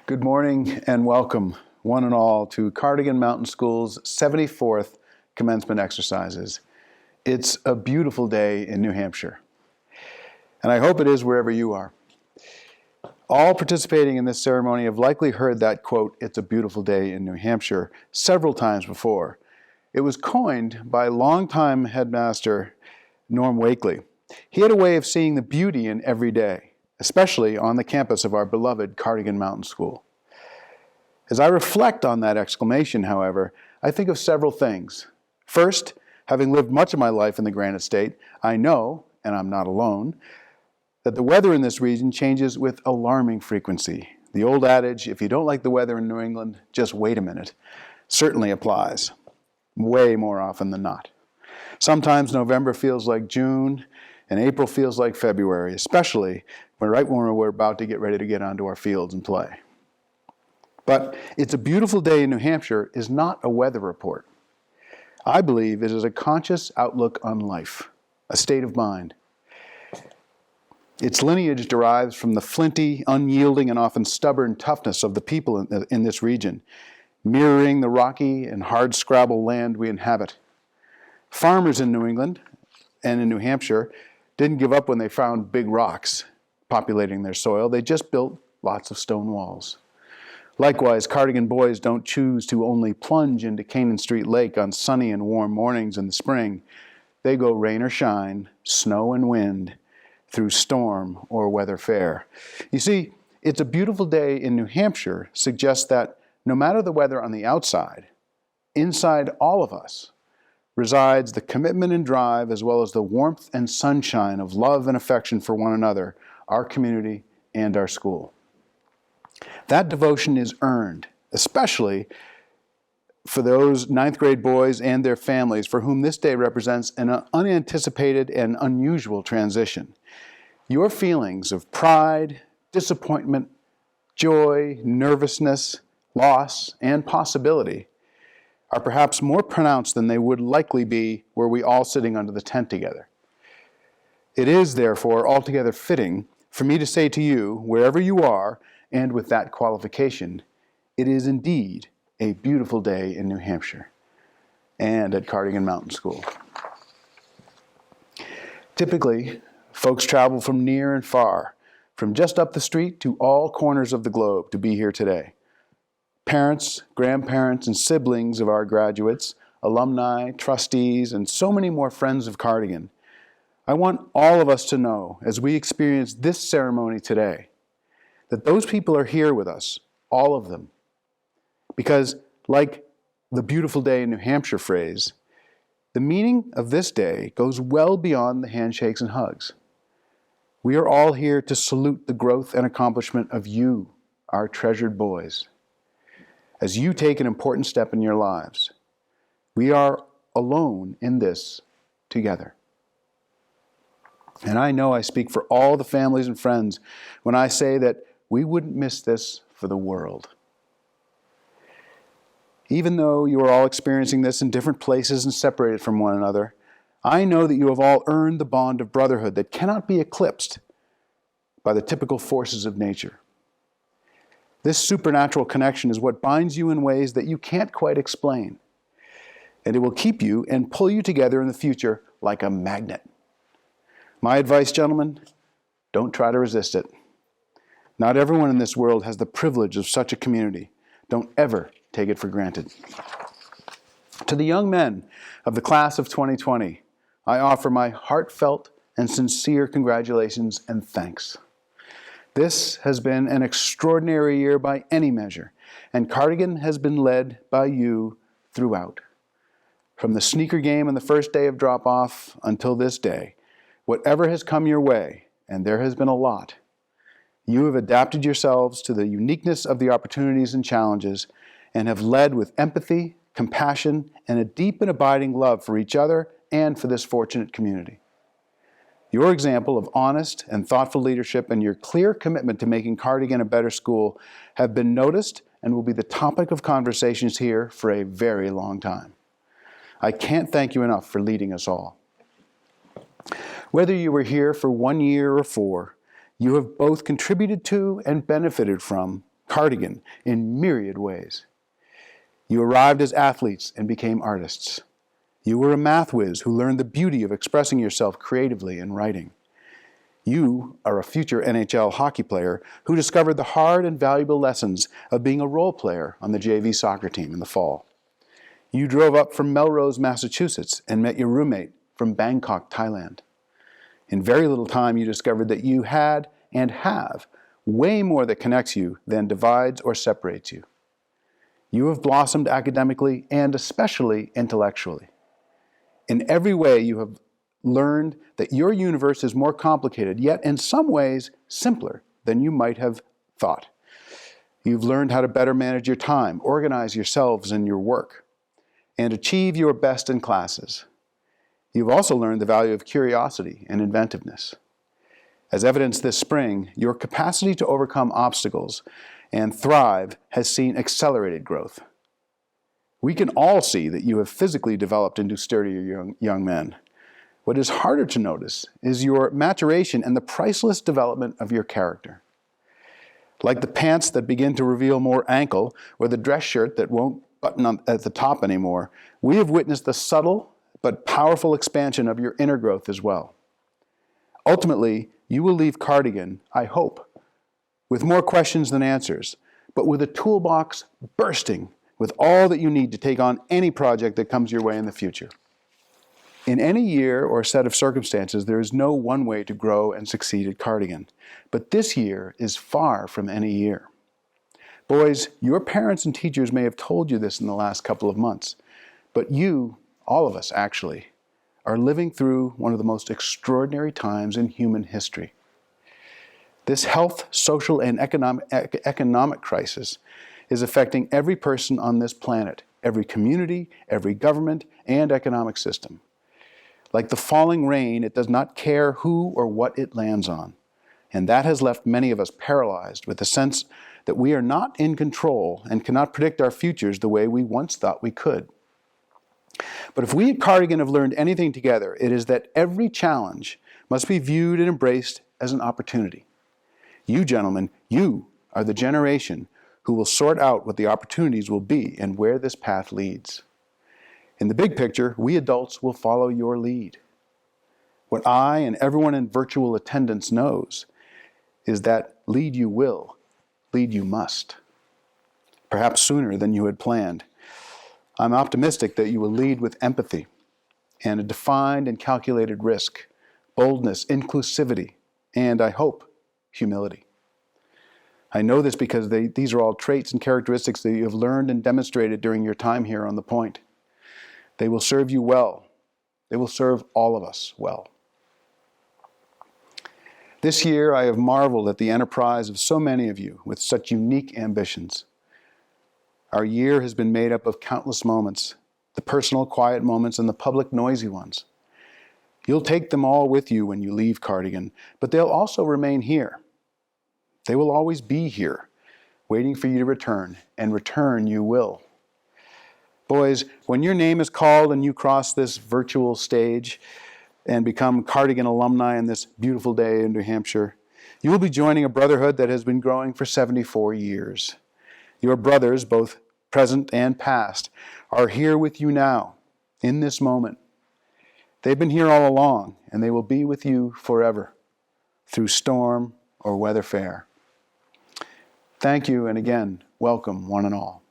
Good morning and welcome, one and all, to Cardigan Mountain School's 74th commencement exercises. It's a beautiful day in New Hampshire, and I hope it is wherever you are. All participating in this ceremony have likely heard that quote, "It's a beautiful day in New Hampshire," several times before. It was coined by longtime headmaster Norm Wakely. He had a way of seeing the beauty in every day, especially on the campus of our beloved Cardigan Mountain School. As I reflect on that exclamation, however, I think of several things. First, having lived much of my life in the Granite State, I know, and I'm not alone, that the weather in this region changes with alarming frequency. The old adage, if you don't like the weather in New England, just wait a minute, certainly applies, way more often than not. Sometimes November feels like June, and April feels like February, especially right when we're about to get ready to get onto our fields and play. But "It's a beautiful day in New Hampshire" is not a weather report. I believe it is a conscious outlook on life, a state of mind. Its lineage derives from the flinty, unyielding, and often stubborn toughness of the people in this region, mirroring the rocky and hard-scrabble land we inhabit. Farmers in New England and in New Hampshire didn't give up when they found big rocks populating their soil. They just built lots of stone walls. Likewise, Cardigan boys don't choose to only plunge into Canaan Street Lake on sunny and warm mornings in the spring. They go rain or shine, snow and wind, through storm or weather fair. You see, "It's a beautiful day in New Hampshire" suggests that no matter the weather on the outside, inside all of us resides the commitment and drive, as well as the warmth and sunshine of love and affection for one another, our community, and our school. That devotion is earned, especially for those ninth grade boys and their families for whom this day represents an unanticipated and unusual transition. Your feelings of pride, disappointment, joy, nervousness, loss, and possibility are perhaps more pronounced than they would likely be were we all sitting under the tent together. It is, therefore, altogether fitting for me to say to you, wherever you are, and with that qualification, it is indeed a beautiful day in New Hampshire and at Cardigan Mountain School. Typically, folks travel from near and far, from just up the street to all corners of the globe to be here today. Parents, grandparents, and siblings of our graduates, alumni, trustees, and so many more friends of Cardigan. I want all of us to know, as we experience this ceremony today, that those people are here with us, all of them. Because, like the "beautiful day in New Hampshire" phrase, the meaning of this day goes well beyond the handshakes and hugs. We are all here to salute the growth and accomplishment of you, our treasured boys, as you take an important step in your lives. We are alone in this together. And I know I speak for all the families and friends when I say that we wouldn't miss this for the world. Even though you are all experiencing this in different places and separated from one another, I know that you have all earned the bond of brotherhood that cannot be eclipsed by the typical forces of nature. This supernatural connection is what binds you in ways that you can't quite explain, and it will keep you and pull you together in the future like a magnet. My advice, gentlemen, don't try to resist it. Not everyone in this world has the privilege of such a community. Don't ever take it for granted. To the young men of the class of 2020, I offer my heartfelt and sincere congratulations and thanks. This has been an extraordinary year by any measure, and Cardigan has been led by you throughout. From the sneaker game on the first day of drop-off until this day, whatever has come your way, and there has been a lot, you have adapted yourselves to the uniqueness of the opportunities and challenges and have led with empathy, compassion, and a deep and abiding love for each other and for this fortunate community. Your example of honest and thoughtful leadership and your clear commitment to making Cardigan a better school have been noticed and will be the topic of conversations here for a very long time. I can't thank you enough for leading us all. Whether you were here for 1 year or 4, you have both contributed to and benefited from Cardigan in myriad ways. You arrived as athletes and became artists. You were a math whiz who learned the beauty of expressing yourself creatively in writing. You are a future NHL hockey player who discovered the hard and valuable lessons of being a role player on the JV soccer team in the fall. You drove up from Melrose, Massachusetts, and met your roommate from Bangkok, Thailand. In very little time, you discovered that you had and have way more that connects you than divides or separates you. You have blossomed academically and especially intellectually. In every way, you have learned that your universe is more complicated, yet in some ways simpler than you might have thought. You've learned how to better manage your time, organize yourselves and your work, and achieve your best in classes. You've also learned the value of curiosity and inventiveness. As evidenced this spring, your capacity to overcome obstacles and thrive has seen accelerated growth. We can all see that you have physically developed into sturdier young men. What is harder to notice is your maturation and the priceless development of your character. Like the pants that begin to reveal more ankle or the dress shirt that won't button up at the top anymore, we have witnessed the subtle but powerful expansion of your inner growth as well. Ultimately, you will leave Cardigan, I hope, with more questions than answers, but with a toolbox bursting with all that you need to take on any project that comes your way in the future. In any year or set of circumstances, there is no one way to grow and succeed at Cardigan, but this year is far from any year. Boys, your parents and teachers may have told you this in the last couple of months, but you, all of us actually, are living through one of the most extraordinary times in human history. This health, social, and economic crisis is affecting every person on this planet, every community, every government, and economic system. Like the falling rain, it does not care who or what it lands on. And that has left many of us paralyzed with the sense that we are not in control and cannot predict our futures the way we once thought we could. But if we at Cardigan have learned anything together, it is that every challenge must be viewed and embraced as an opportunity. You, gentlemen, you are the generation who will sort out what the opportunities will be and where this path leads. In the big picture, we adults will follow your lead. What I and everyone in virtual attendance knows is that lead you will, lead you must. Perhaps sooner than you had planned. I'm optimistic that you will lead with empathy and a defined and calculated risk, boldness, inclusivity, and, I hope, humility. I know this because these are all traits and characteristics that you have learned and demonstrated during your time here on the Point. They will serve you well. They will serve all of us well. This year, I have marveled at the enterprise of so many of you with such unique ambitions. Our year has been made up of countless moments, the personal, quiet moments and the public, noisy ones. You'll take them all with you when you leave Cardigan, but they'll also remain here. They will always be here, waiting for you to return, and return you will. Boys, when your name is called and you cross this virtual stage and become Cardigan alumni on this beautiful day in New Hampshire, you will be joining a brotherhood that has been growing for 74 years. Your brothers, both present and past, are here with you now, in this moment. They've been here all along, and they will be with you forever, through storm or weather fair. Thank you, and again, welcome one and all.